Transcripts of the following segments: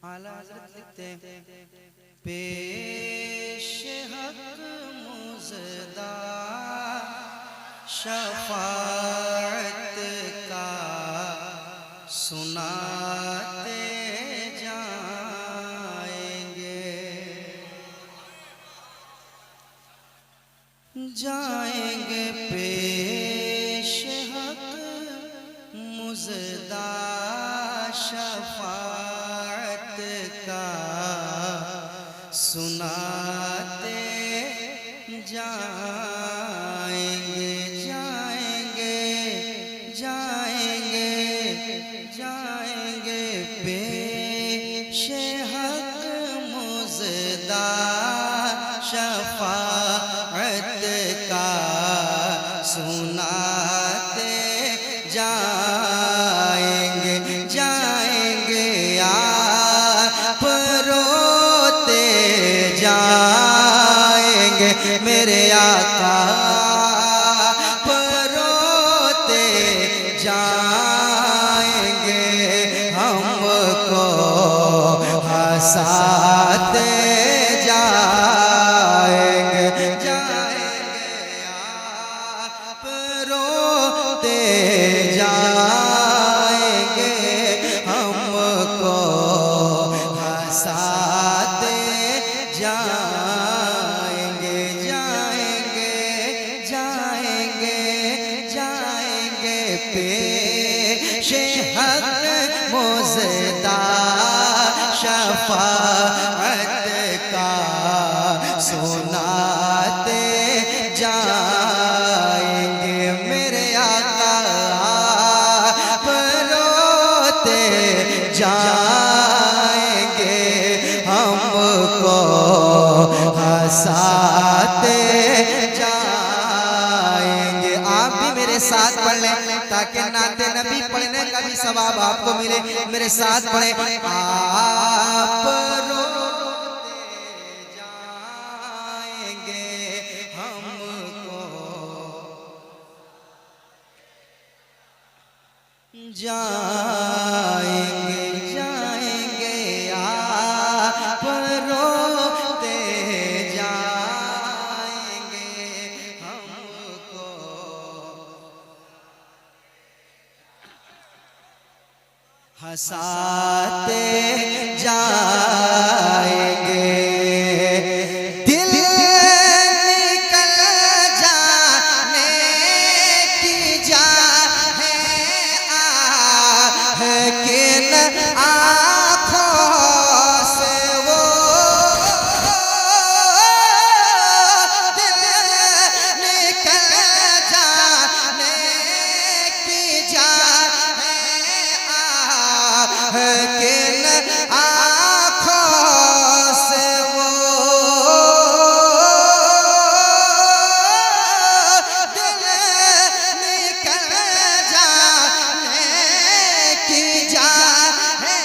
आला हज़रत लिखते पेश हक मुज़दा शफ़ाअत का सुनाते जाएंगे जाएंगे पेश हक मुज़दा शफ़ाअत का सुनाते जाएंगे जाएंगे जाएंगे जाएंगे पेश हक मुज़दा शफ़ाअत का सुनाते जाएंगे जाएंगे आप रोते जाएंगे मेरे आका रोते जाएंगे हमको हंसाते जाएंगे जाएंगे आप रोते जाएंगे हमको हंसाते जाएंगे जाएंगे जाएंगे जाएंगे पेश हक मुज़दा शफ़ाअत का सुनाते जाएंगे मेरे आका रोते जाएंगे हमको हंसाते जाएंगे। आप भी मेरे साथ पढ़ लें ताकि नाते नबी पढ़ने का भी सवाब आपको मिले। मेरे साथ पढ़े आप रोते जाएंगे हमको जाएंगे जाएंगे आप रोते जाएंगे हमको हंसाते जाएंगे दिल निकल जाने की जाए किन आँखों से वो दिल निकल जाने की जाए किन आँखों से वो दिल निकल जाने की जाए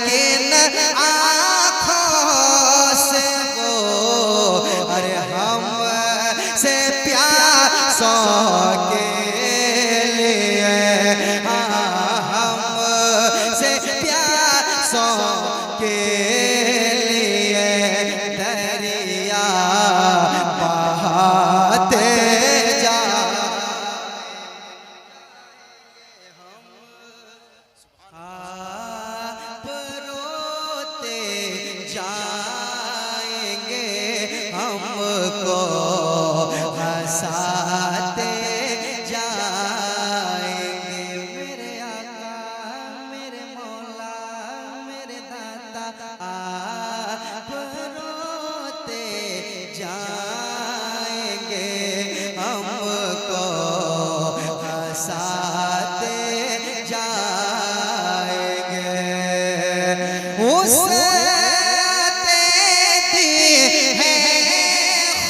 किन आँखों से वो अरे हम से प्यासों के लिए के लिए दरिया बहाते आप रोते जाएंगे हमको हंसाते जाएंगे मेरे आका मेरे मौला मेरे दाता आप रोते जाएंगे हमको हंसाते जाएंगे उस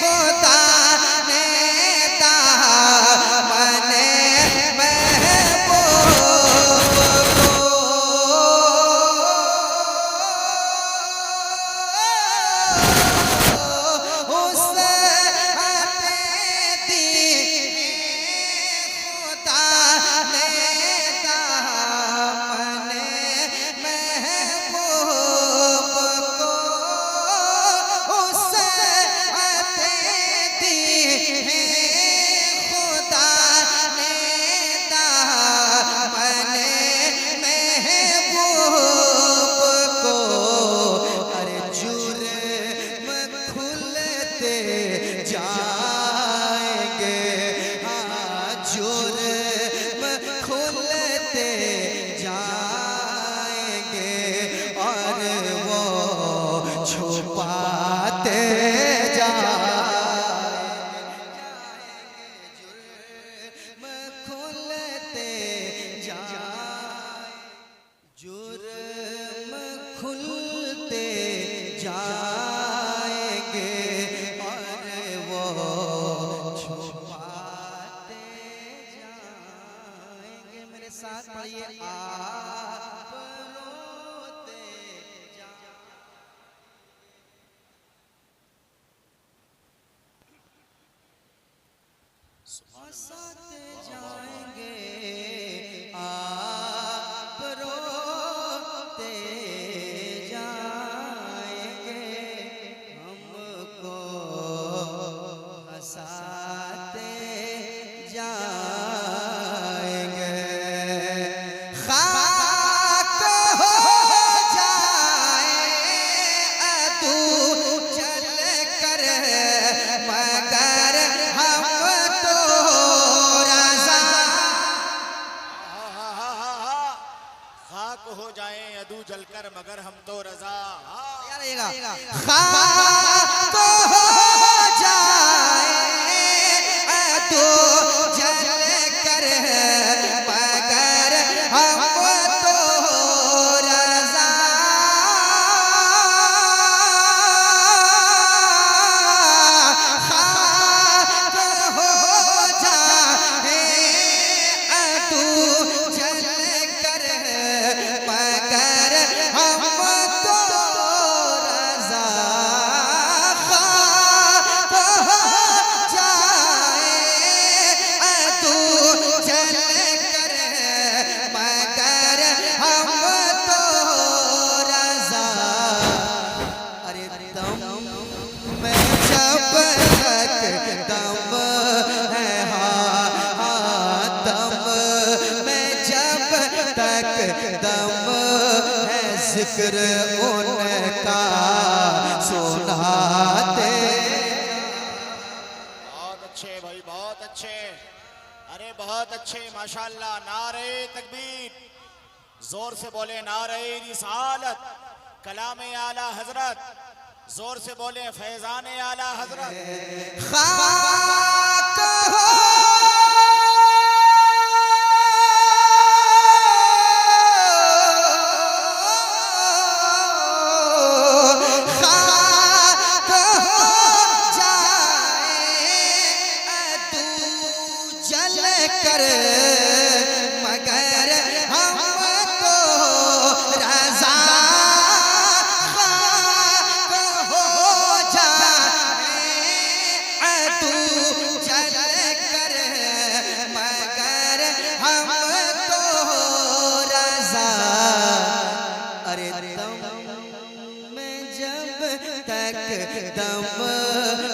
खुदा ने दामने खुलते जाएंगे और वो छुपाते जाएंगे। मेरे साथ पढ़िए, आप रोते हंसते जाएंगे, आप रोते जाएंगे, हमको हंसाते जाएंगे। खाक हो जाए अदू जल कर मगर हम तो रज़ा। खाक हो जाए अदू जलकर मगर हम तो रजा। खाक हो जाए अदू जल कर मगर हम तो रज़ा। खाक हो जाए अदू जल कर मगर हम तो रज़ा। खाक हो जाए अदू जल कर मगर हम तो रज़ा। अरे दम में जब तक दम है, दम में जब तक दम है, जिक्र उनका सुनाते। बहुत अच्छे भाई, बहुत अच्छे। अरे बहुत अच्छे, माशाल्लाह। नारे तकबीर, जोर से बोले नारे रिसालत, कलाम आला हजरत, जोर से बोले फैजान आला हजरत। खाक हो खाक हो जाए अदू जल कर मगर हम तो रज़ा। खाक हो जाए अदू जल कर मगर हम तो रज़ा। अरे दम में जब तक दम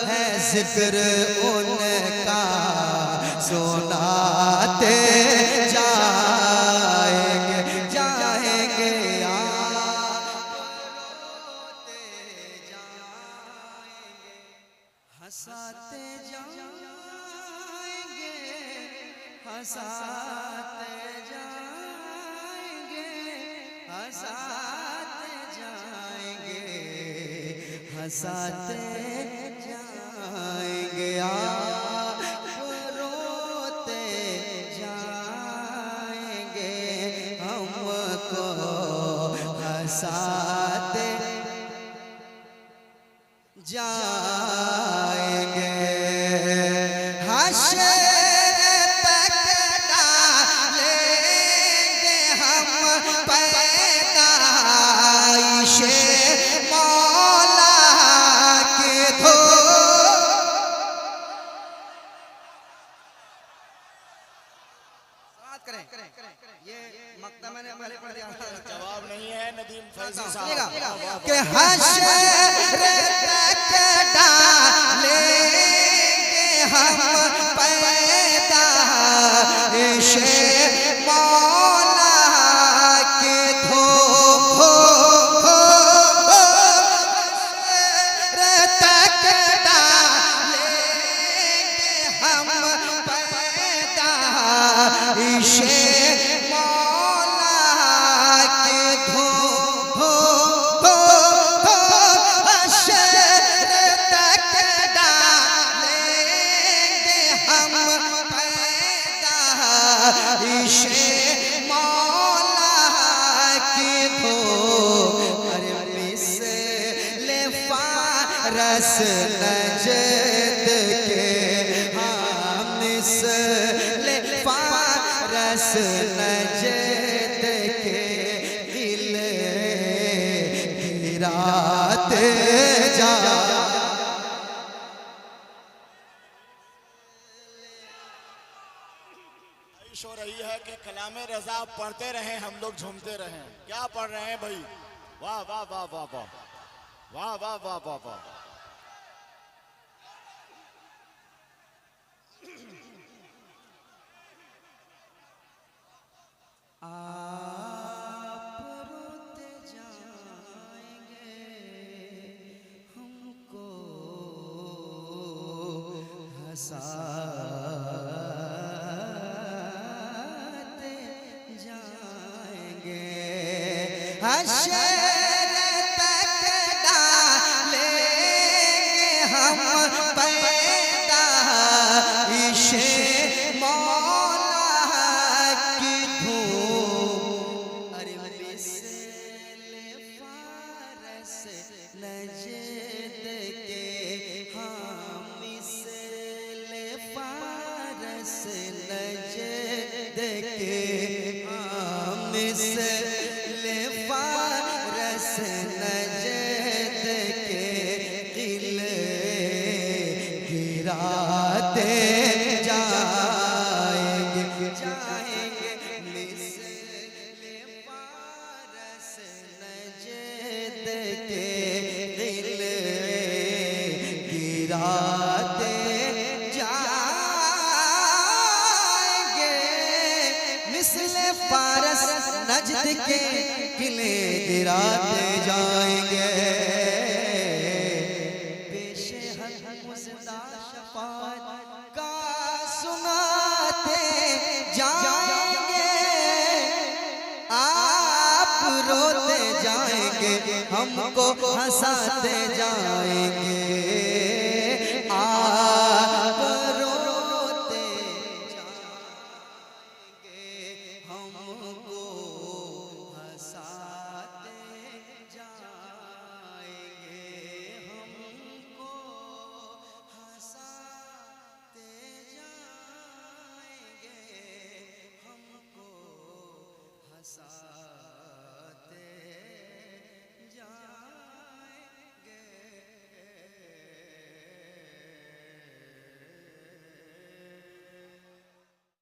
है, जिक्र उनका सुनाते जाएंगे जाएंगे, आप रोते जाएंगे, हंसाते जाएंगे, हंसाते जाएंगे, हंसाते जाएंगे, हंसाते जाएंगे, आप रोते जाएंगे, हमको हंसाते जाएंगे। हश्र तक डालेंगे हम पैदाइशे मौला के धो। ये मक्ता मैंने पहले पढ़ दिया, जवाब नहीं है नदीम फैजी सुनिएगा साहब। कि हश्र तक डालेंगे हम पैदाइशे मौला के धो। हश्र तक डालेंगे हम पैदाइशे मौला के धो। हश्र तक डालेंगे हम रस नजद के हम मिसले फारस नजद के दिल गिराते जा। हो रही है कि कलामे रजा पढ़ते रहे, हम लोग झूमते रहे। क्या पढ़ रहे हैं भाई? वाह वाह वाह वाह वाह वाह वाह वाह वाह वाह। आप रोते जाएंगे हमको हंसाते जाएंगे। हशर तक डालेंगे हम पैदा इशे मौला की धूम। अरे मिसले फारस नजद के हम मिसले फारस नजद के हम मिसले फारस नजद के दिल गिराते जाएंगे जाएंगे। मिसले फारस नजद के दिल गिराते जाएंगे। मिसले फारस नजद के किले गिराते जाएंगे। पेशे हक मुसदा शफाअत का सुनाते जाएंगे। आप रोते जाएंगे हमको हंसाते जाएंगे।